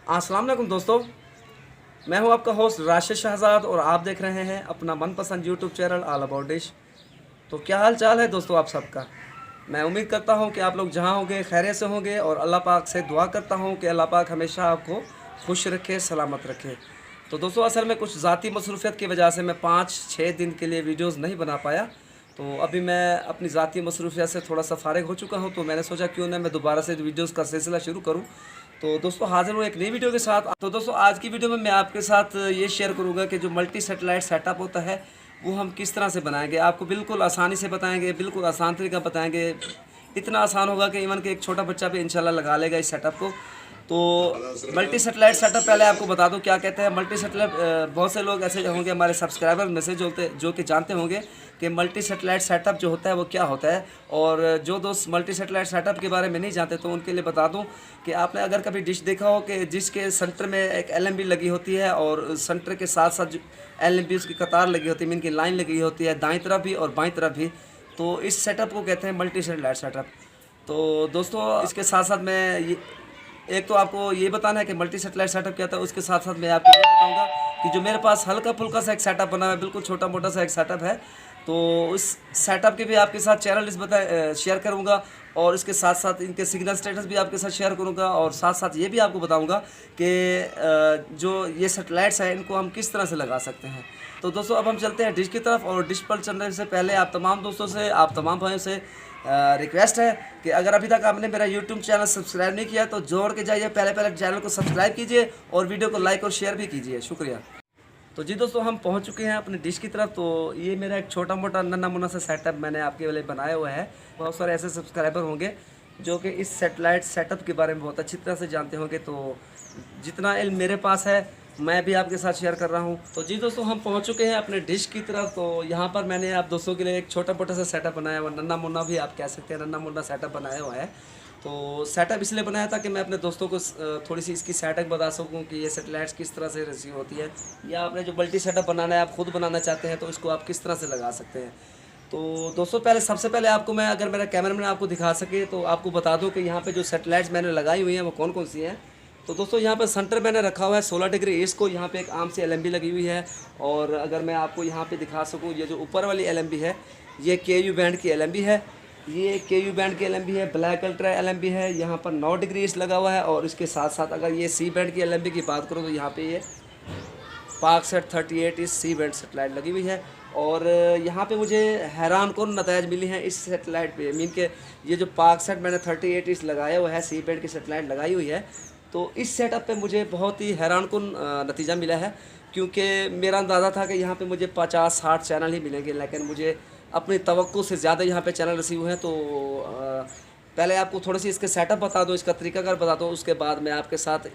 अस्सलाम वालेकुम दोस्तों, मैं हूं आपका होस्ट राशिद शहजाद और आप देख रहे हैं अपना मनपसंद YouTube channel all about dish. तो क्या हाल चाल है दोस्तों आप सबका। मैं उम्मीद करता हूं कि आप लोग जहां होंगे खैरियत से होंगे और अल्लाह पाक से दुआ करता हूं कि अल्लाह पाक हमेशा आपको खुश रखे, सलामत रखे। तो दोस्तों असल में कुछ ज़ाती मसरूफियत की वजह से मैं 5-6 दिन के लिए वीडियोज़ नहीं बना पाया। तो अभी मैं अपनी ज़ाती मसरूफियत से थोड़ा सा फ़ारिग हो चुका हूँ, तो मैंने सोचा क्यों ना मैं दोबारा से वीडियोज़ का सिलसिला शुरू करूँ। तो दोस्तों हाजिर हूँ एक नई वीडियो के साथ। तो दोस्तों आज की वीडियो में मैं आपके साथ ये शेयर करूँगा कि जो मल्टी सेटेलाइट सेटअप होता है वो हम किस तरह से बनाएंगे। आपको बिल्कुल आसानी से बताएंगे, बिल्कुल आसान तरीका बताएंगे। इतना आसान होगा कि इवन कि एक छोटा बच्चा भी इंशाल्लाह लगा लेगा इस सेटअप को। तो मल्टी सेटेलाइट सेटअप पहले आपको बता दूं क्या कहते हैं मल्टी सेटेलाइट। बहुत से लोग ऐसे होंगे हमारे सब्सक्राइबर में से जो कि जानते होंगे कि मल्टी सेटेलाइट सेटअप जो होता है वो क्या होता है। और जो दोस्त मल्टी सेटेलाइट सेटअप के बारे में नहीं जानते तो उनके लिए बता दूं कि आपने अगर कभी डिश देखा हो कि जिस के सेंटर में एक एलएमबी लगी होती है और सेंटर के साथ साथ एलएमबी उसकी कतार लगी होती है, इनकी लाइन लगी होती है दाईं तरफ भी और बाईं तरफ भी। तो इस सेटअप को कहते हैं मल्टी सेटेलाइट सेटअप। तो दोस्तों इसके साथ साथ मैं एक तो आपको ये बताना है कि मल्टी सेटेलाइट सेटअप क्या था, उसके साथ साथ मैं आपको ये बताऊंगा कि जो मेरे पास हल्का फुल्का सा एक सेटअप बना है, बिल्कुल छोटा मोटा सा एक सेटअप है। तो उस सेटअप के भी आपके साथ चैनल लिस्ट शेयर करूंगा और इसके साथ साथ इनके सिग्नल स्टेटस भी आपके साथ शेयर करूंगा और साथ साथ ये भी आपको बताऊंगा कि जो ये सेटेलाइट्स हैं इनको हम किस तरह से लगा सकते हैं। तो दोस्तों अब हम चलते हैं डिश की तरफ। और डिश पर चलने से पहले आप तमाम दोस्तों से, आप तमाम भाइयों से रिक्वेस्ट है कि अगर अभी तक आपने मेरा यूट्यूब चैनल सब्सक्राइब नहीं किया तो जोड़ के जाइए, पहले चैनल को सब्सक्राइब कीजिए और वीडियो को लाइक और शेयर भी कीजिए। शुक्रिया। तो जी दोस्तों हम पहुंच चुके हैं अपनी डिश की तरफ। तो ये मेरा एक छोटा मोटा नन्ना मुन्ना सा सेटअप मैंने आपके लिए बनाया हुआ है। बहुत सारे ऐसे सब्सक्राइबर होंगे जो कि इस सेटेलाइट सेटअप के बारे में बहुत अच्छी तरह से जानते होंगे। तो जितना इल्म मेरे पास है मैं भी आपके साथ शेयर कर रहा हूं। तो जी दोस्तों हम पहुंच चुके हैं अपने डिश की तरफ। तो यहाँ पर मैंने आप दोस्तों के लिए एक छोटा मोटा सा सेटअप बनाया हुआ, नन्ना मुन्ना भी आप कह सकते हैं, नन्ना मुन्ना सेटअप बनाया हुआ है। तो सेटअप इसलिए बनाया था कि मैं अपने दोस्तों को थोड़ी सी इसकी सेटअप बता सकूं कि ये सेटेलाइट्स किस तरह से रिसीव होती है, या आपने जो मल्टी सेटअप बनाना है आप खुद बनाना चाहते हैं तो इसको आप किस तरह से लगा सकते हैं। तो दोस्तों सबसे पहले आपको मैं, अगर मेरा कैमरामैन आपको दिखा सके तो आपको बता दूं कि यहाँ पे जो सेटेलाइट्स मैंने लगाई हुई हैं वो कौन कौन सी हैं। तो दोस्तों यहाँ पर सेंटर मैंने रखा हुआ है 16 डिग्री ईस्ट को, यहाँ पे एक आम सी एलएमबी लगी हुई है। और अगर मैं आपको यहाँ पे दिखा सकूँ, ये जो ऊपर वाली एलएमबी है ये केयू बैंड की एलएमबी है, ये केयू बैंड की एलएमबी है, ब्लैक अल्ट्रा एलएमबी है। यहाँ पर 9 डिग्री ईस्ट लगा हुआ है। और इसके साथ साथ अगर ये सी बैंड की एलएमबी की बात करूँ तो यहाँ पे ये पाकसेट 38 इस सी बैंड सेटेलाइट लगी हुई है। और यहाँ पे मुझे हैरान कौन नतायज मिली हैं इस सेटेलाइट पे, मीन के ये जो पाकसेट मैंने 38 इस लगाया हुआ है, सी बैंड की सेटेलाइट लगाई हुई है। तो इस सेटअप पे मुझे बहुत ही हैरान कुन नतीजा मिला है, क्योंकि मेरा अंदाज़ा था कि यहाँ पे मुझे 50-60 चैनल ही मिलेंगे, लेकिन मुझे अपनी तवक्को से ज़्यादा यहाँ पे चैनल रिसीव हुए हैं। तो पहले आपको थोड़ी सी इसके सेटअप बता दो, इसका तरीकाकार बता दो, उसके बाद मैं आपके साथ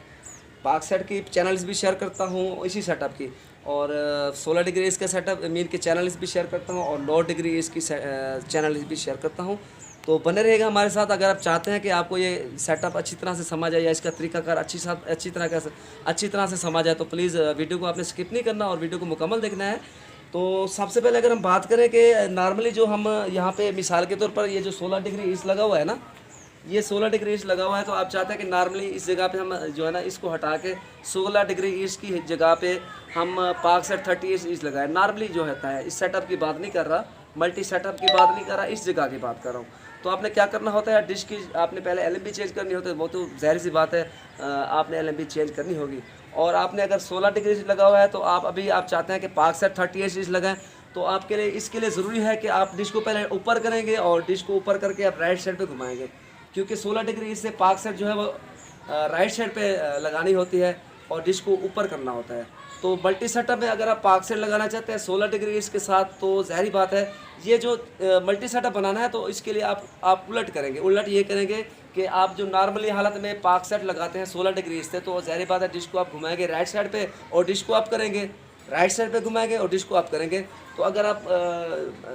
पाकसेट की चैनल्स भी शेयर करता हूँ इसी सेटअप की, और 16 डिग्री इसके सेटअप मीन के चैनल्स भी शेयर करता हूँ, और 9 डिग्री इसकी चैनल्स भी शेयर करता हूँ। तो बने रहेगा हमारे साथ। अगर आप चाहते हैं कि आपको ये सेटअप अच्छी तरह से समझ आए या इसका तरीकाकार अच्छी तरह से समझ आए तो प्लीज़ वीडियो को आपने स्किप नहीं करना और वीडियो को मुकम्मल देखना है। तो सबसे पहले अगर हम बात करें कि नॉर्मली जो हम यहाँ पे मिसाल के तौर पर ये जो 16 डिग्री ईस्ट लगा हुआ है ना, ये 16 डिग्री ईस्ट लगा हुआ है। तो आप चाहते हैं कि नॉर्मली इस जगह पे हम जो है ना इसको हटा के 16 डिग्री ईस्ट की जगह पे हम पाकसेट 38 ईस्ट लगाए। नॉर्मली जो होता है, इस सेटअप की बात नहीं कर रहा, मल्टी सेटअप की बात नहीं कर रहा, इस जगह की बात कर रहा हूँ। तो आपने क्या करना होता है, डिश की आपने पहले एलएमबी चेंज करनी होती है, वो तो ज़ाहिर सी बात है आपने एलएमबी चेंज करनी होगी। और आपने अगर 16 डिग्री लगा हुआ है तो आप चाहते हैं कि पाकसेट 38 ईस्ट लगाएं, तो आपके लिए इसके लिए ज़रूरी है कि आप डिश को पहले ऊपर करेंगे और डिश को ऊपर करके आप राइट साइड पे घुमाएंगे, क्योंकि 16 डिग्री से पाकसेट जो है वो राइट साइड पे लगानी होती है और डिश को ऊपर करना होता है। तो मल्टी सेटअप में अगर आप पाकसेट लगाना चाहते हैं 16 डिग्री इसके साथ, तो ज़ाहिर बात है ये जो मल्टी सेटअप बनाना है तो इसके लिए आप उलट करेंगे। उलट ये करेंगे कि आप जो नॉर्मली हालत में पाकसेट लगाते हैं 16 डिग्री से, तो ज़ाहिर बात है डिश को आप घुमाएंगे राइट साइड पे और डिश को आप करेंगे राइट साइड पे घुमाएंगे और डिश को आप करेंगे। तो अगर आप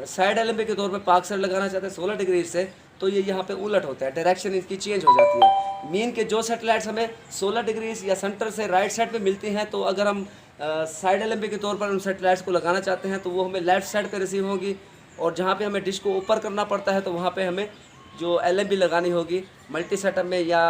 साइड एलएमबी के तौर पे पाकसेट लगाना चाहते हैं 16 डिग्री से, तो ये यहाँ पे उलट होता है, डायरेक्शन इसकी चेंज हो जाती है। मीन के जो सेटेलाइट्स हमें 16 डिग्री या सेंटर से राइट साइड पे मिलती हैं, तो अगर हम साइड एलएमबी के तौर पर उन सेटेलाइट्स को लगाना चाहते हैं तो वो हमें लेफ़्ट साइड पे रिसीव होगी, और जहाँ पे हमें डिश को ऊपर करना पड़ता है तो वहाँ पे हमें जो LMB लगानी होगी मल्टी सेटअप में या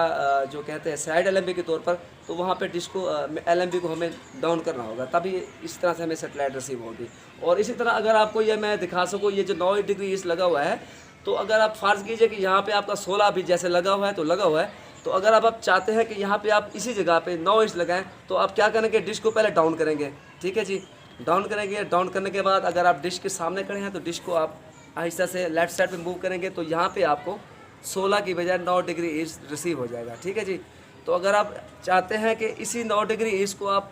जो कहते हैं साइड LMB के तौर पर, तो वहाँ पे डिश को LMB को हमें डाउन करना होगा, तभी इस तरह से हमें सेटेलाइट रिसीव होगी। और इसी तरह अगर आपको ये मैं दिखा सकूँ, ये जो 9 डिग्री ईस्ट लगा हुआ है, तो अगर आप फ़र्ज़ कीजिए कि यहाँ पे आपका 16 भी जैसे लगा हुआ है तो लगा हुआ है, तो अगर आप चाहते हैं कि यहाँ पे आप इसी जगह पे 9 इंच लगाएं, तो आप क्या करेंगे, डिश को पहले डाउन करेंगे। ठीक है जी, डाउन करेंगे। डाउन करने के बाद अगर आप डिश के सामने खड़े हैं तो डिश को आप आहिस्ता से लेफ़्ट साइड पे मूव करेंगे, तो यहाँ पे आपको 16 की बजाय 9 डिग्री ईस्ट रिसीव हो जाएगा। ठीक है जी। तो अगर आप चाहते हैं कि इसी 9 डिग्री ईस्ट को आप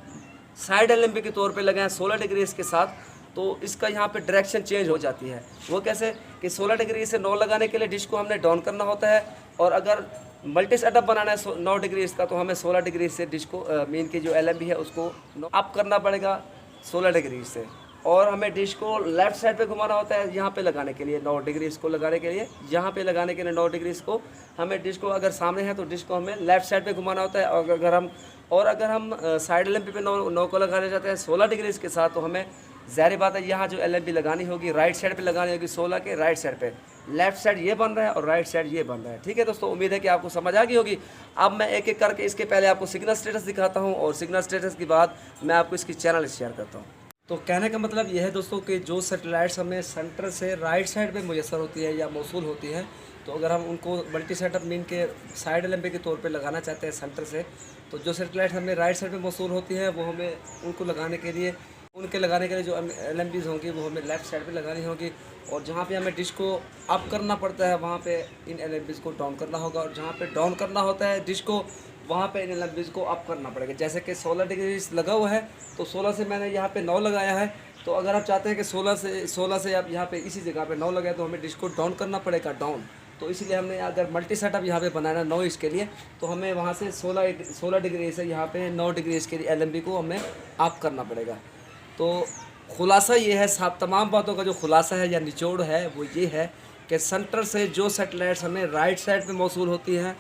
साइड LMB के तौर पे लगाएं 16 डिग्री ईस्ट के साथ, तो इसका यहाँ पे डायरेक्शन चेंज हो जाती है। वो कैसे कि 16 डिग्री से 9 लगाने के लिए डिश को हमने डाउन करना होता है, और अगर मल्टी सेटअप बनाना है 9 डिग्री ईस्ट का, तो हमें 16 डिग्री से डिश को मेन की जो LMB है उसको अप करना पड़ेगा 16 डिग्री से, और हमें डिश को लेफ़्ट साइड पे घुमाना होता है यहाँ पे लगाने के लिए 9 डिग्री इसको लगाने के लिए, यहाँ पे लगाने के लिए 9 डिग्री इसको हमें डिश को अगर सामने है तो डिश को हमें लेफ़्ट साइड पे घुमाना होता है। और अगर हम साइड LMB पे 9 को लगाने जाते हैं 16 डिग्री इसके साथ, तो हमें ज़ाहिर बात है यहाँ जो LMB लगानी होगी राइट साइड पे लगानी होगी 16 के राइट साइड पे। लेफ़्ट साइड ये बन रहा है और राइट साइड ये बन रहा है। ठीक है दोस्तों, उम्मीद है कि आपको समझ आ गई होगी। अब मैं एक एक करके इसके पहले आपको सिग्नल स्टेटस दिखाता हूँ, और सिग्नल स्टेटस के बाद मैं आपको इसकी चैनल शेयर करता हूँ। तो कहने का मतलब यह है दोस्तों कि जो सेटेलाइट्स हमें सेंटर से राइट साइड पे मुयसर होती है या मौसूल होती है, तो अगर हम उनको मल्टी सेटअप मीन के साइड LMB के तौर पे लगाना चाहते हैं सेंटर से, तो जो सेटेलाइट हमें राइट साइड पे मौसूल होती है वो हमें उनके लगाने के लिए जो LMBs होंगी वो हमें लेफ़्ट साइड पे लगानी होगी, और जहाँ पे हमें डिश को अप करना पड़ता है वहाँ पे इन LMBs को डाउन करना होगा, और जहाँ पे डाउन करना होता है डिश को वहाँ पे इन LMBs को अप करना पड़ेगा। जैसे कि 16 डिग्री लगा हुआ है, तो 16 से मैंने यहाँ पे 9 लगाया है, तो अगर आप चाहते हैं कि 16 से आप यहाँ पे इसी जगह पे 9 लगाए, तो हमें डिश को डाउन करना पड़ेगा डाउन। तो इसलिए हमने अगर मल्टी सेटअप यहाँ पे बनाना 9 इंच के लिए, तो हमें वहाँ से 16 डिग्री से यहाँ पे 9 डिग्री के लिए LMB को हमें अप करना पड़ेगा। तो खुलासा ये है, सब तमाम बातों का जो खुलासा है या निचोड़ है वो ये है कि सेंटर से जो सेटेलाइट्स हमें राइट साइड पे मौसूल होती हैं,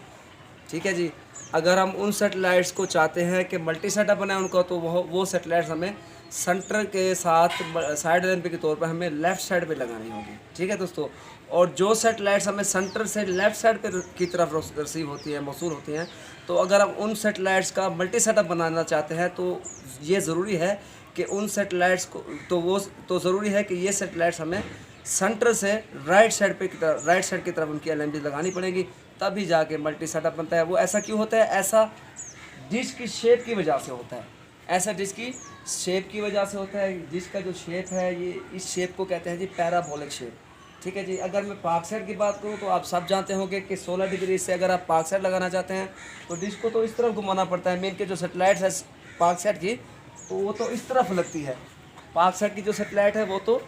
ठीक है जी, अगर हम उन सेटेलाइट्स को चाहते हैं कि मल्टी सेटअप बनाए उनका, तो वो सेटेलाइट्स हमें सेंटर के साथ साइड LMB के तौर पर हमें लेफ़्ट साइड पे लगानी होगी। ठीक है दोस्तों, और जो सेटेलाइट्स हमें सेंटर से लेफ़्ट साइड पे की तरफ रिसीव होती है, मौसूल होती हैं, तो अगर हम उन सेटेलाइट्स का मल्टी सेटअप बनाना चाहते हैं, तो ये ज़रूरी है कि उन सेटेलाइट्स को ज़रूरी है कि ये सेटेलाइट्स हमें सेंटर से राइट साइड की तरफ उनकी LMB लगानी पड़ेगी, तभी जाके मल्टी सेटअप बनता है। वो ऐसा क्यों होता है? ऐसा डिश की शेप की वजह से होता है। ऐसा डिश की शेप की वजह से होता है। डिश का जो शेप है, ये इस शेप को कहते हैं जी पैराबोलिक शेप। ठीक है जी। अगर मैं पार्क साइड की बात करूँ तो आप सब जानते होंगे कि 16 डिग्री से अगर आप पार्क साइड लगाना चाहते हैं तो डिश को तो इस तरफ घुमाना पड़ता है। मेन के जो सेटेलाइट है पार्क साइड की, तो वो तो इस तरफ लगती है। पार्क साइड की जो सेटेलाइट है वो तो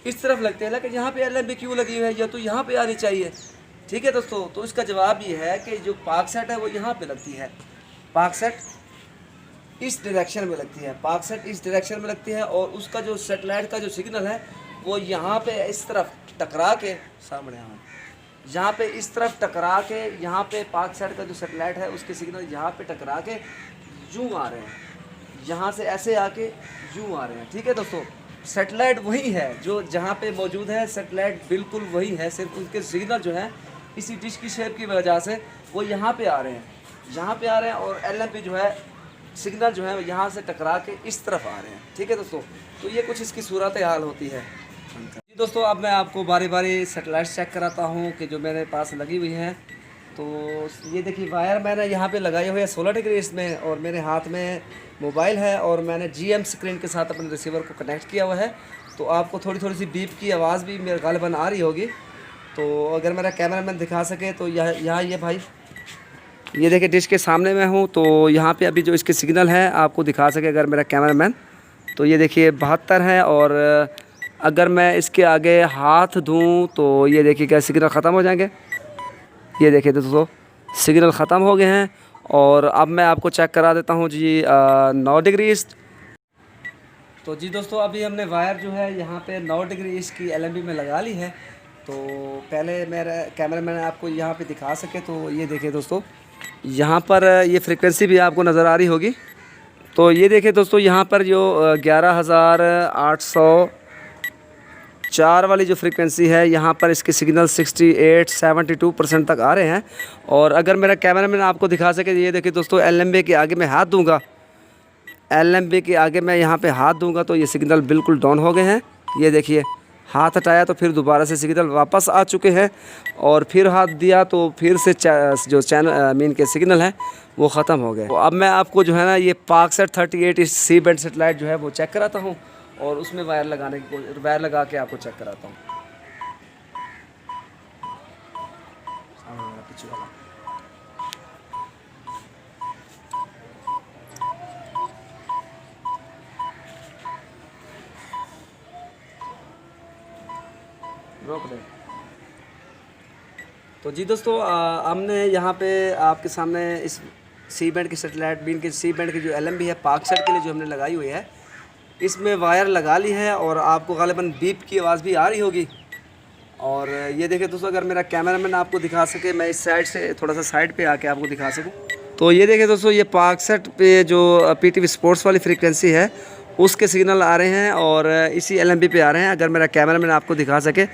इस तरफ लगती है, लेकिन यहाँ पे LMB क्यों लगी हुई है? या तो यहाँ पे आनी चाहिए। ठीक है दोस्तों, तो इसका जवाब ये है कि जो पार्क सेट है वो यहाँ पे लगती है। पार्क सेट इस डायरेक्शन में लगती है। पार्क सेट इस डायरेक्शन में लगती है, और उसका जो सेटेलाइट का जो सिग्नल है वो यहाँ पे इस तरफ टकरा के सामने यहाँ पे इस तरफ टकरा के, यहाँ पे पार्क सेट का जो सेटेलाइट है उसके सिग्नल यहाँ पे टकरा के यूँ आ रहे हैं, यहाँ से ऐसे आके यूँ आ रहे हैं। ठीक है दोस्तों, सेटेलाइट वही है जो जहाँ पे मौजूद है, सेटेलाइट बिल्कुल वही है, सिर्फ उनके सिग्नल जो है इसी डिश की शेप की वजह से वो यहाँ पे आ रहे हैं, यहाँ पे आ रहे हैं, और LMB जो है सिग्नल जो है यहाँ से टकरा के इस तरफ आ रहे हैं। ठीक है दोस्तों, तो ये कुछ इसकी सूरत हाल होती है जी दोस्तों। अब मैं आपको बारी बारी सेटेलाइट चेक कराता हूँ कि जो मेरे पास लगी हुई है। तो ये देखिए वायर मैंने यहाँ पे लगाई हुई है 16 डिग्री इसमें, और मेरे हाथ में मोबाइल है, और मैंने GM स्क्रीन के साथ अपने रिसीवर को कनेक्ट किया हुआ है। तो आपको थोड़ी थोड़ी सी बीप की आवाज़ भी मेरे गालिबन आ रही होगी। तो अगर मेरा कैमरामैन दिखा सके तो यहाँ ये भाई, ये देखिए डिश के सामने मैं हूँ, तो यहाँ पे अभी जो इसके सिग्नल है आपको दिखा सके अगर मेरा कैमरामैन, तो ये देखिए 72 है। और अगर मैं इसके आगे हाथ दूँ तो ये देखिए क्या सिग्नल ख़त्म हो जाएंगे। ये देखिए दोस्तों सिग्नल ख़त्म हो गए हैं। और अब मैं आपको चेक करा देता हूँ जी 9 डिग्री ईस्ट। तो जी दोस्तों अभी हमने वायर जो है यहाँ पे 9 डिग्री ईस्ट की LMB में लगा ली है। तो पहले मेरा कैमरामैन आपको यहाँ पे दिखा सके, तो ये देखिए दोस्तों यहाँ पर ये फ्रीक्वेंसी भी आपको नज़र आ रही होगी। तो ये देखिए दोस्तों यहाँ पर जो 11,800 4 वाली जो फ्रीक्वेंसी है यहाँ पर इसके सिग्नल 68-72% तक आ रहे हैं। और अगर मेरा कैमरामैन आपको दिखा सके, ये देखिए दोस्तों, LMB के आगे मैं हाथ दूंगा, LMB के आगे मैं यहाँ पे हाथ दूंगा तो ये सिग्नल बिल्कुल डाउन हो गए हैं। ये देखिए, हाथ हटाया तो फिर दोबारा से सिग्नल वापस आ चुके हैं, और फिर हाथ दिया तो फिर से जो चैनल मीन के सिग्नल हैं वो ख़त्म हो गए। तो अब मैं आपको जो है ना ये पाकसेट 38 सी बैंड सेटेलाइट जो है वो चेक कराता हूँ, और उसमें वायर लगा के आपको चेक कराता हूँ। रोक दे। तो जी दोस्तों, हमने यहाँ पे आपके सामने इस सी बैंड की सेटेलाइट बीन के सी बैंड की जो LMB है पाकसेट के लिए जो हमने लगाई हुई है, इसमें वायर लगा ली है, और आपको गालिबन बीप की आवाज़ भी आ रही होगी। और ये देखिए दोस्तों, अगर मेरा कैमरामैन आपको दिखा सके, मैं इस साइड से थोड़ा सा साइड पे आके आपको दिखा सकूं, तो ये देखिए दोस्तों, ये पाकसेट पे जो PTV स्पोर्ट्स वाली फ्रीक्वेंसी है उसके सिग्नल आ रहे हैं, और इसी LMB पे आ रहे हैं। अगर मेरा कैमरामैन आपको दिखा सके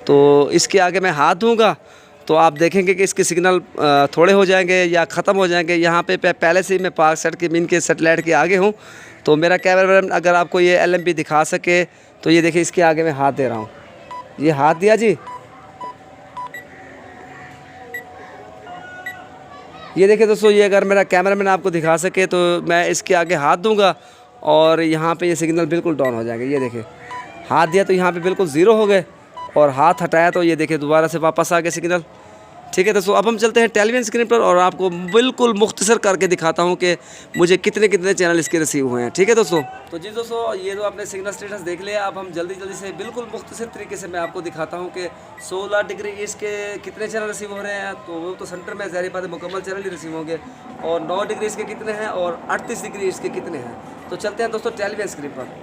तो इसके आगे मैं हाथ दूँगा तो आप देखेंगे कि इसके सिग्नल थोड़े हो जाएंगे या ख़त्म हो जाएंगे। यहाँ पे पहले से ही मैं पाकसेट के मीन के सेटेलाइट के आगे हूँ, तो मेरा कैमरामैन अगर आपको ये LMB दिखा सके तो ये देखिए, इसके आगे मैं हाथ दे रहा हूँ, ये हाथ दिया जी, ये देखिए दोस्तों, ये अगर मेरा कैमरामैन आपको दिखा सके तो मैं इसके आगे हाथ दूंगा और यहाँ पे ये सिग्नल बिल्कुल डाउन हो जाएंगे। ये देखिए, हाथ दिया तो यहाँ पे बिल्कुल ज़ीरो हो गए, और हाथ हटाया तो ये देखिए दोबारा से वापस आ गए सिग्नल। ठीक है दोस्तों, अब हम चलते हैं टेलीविजन स्क्रीन पर और आपको बिल्कुल मुख्तसर करके दिखाता हूँ कि मुझे कितने कितने चैनल इसके रिसीव हुए हैं। ठीक है दोस्तों, तो जी दोस्तों, ये तो आपने सिग्नल स्टेटस देख लिया। अब हम जल्दी से बिल्कुल मुख्तसर तरीके से मैं आपको दिखाता हूँ कि 16 डिग्री ईस्ट के कितने चैनल रिसीव हो रहे हैं। तो वो तो सेंटर में ज़ाहिर बात है मुकम्मल चैनल ही रिसीव होंगे, और 9 डिग्री ईस्ट के कितने हैं और 38 डिग्री ईस्ट के कितने हैं। तो चलते हैं दोस्तों टेलीविजन स्क्रीन पर।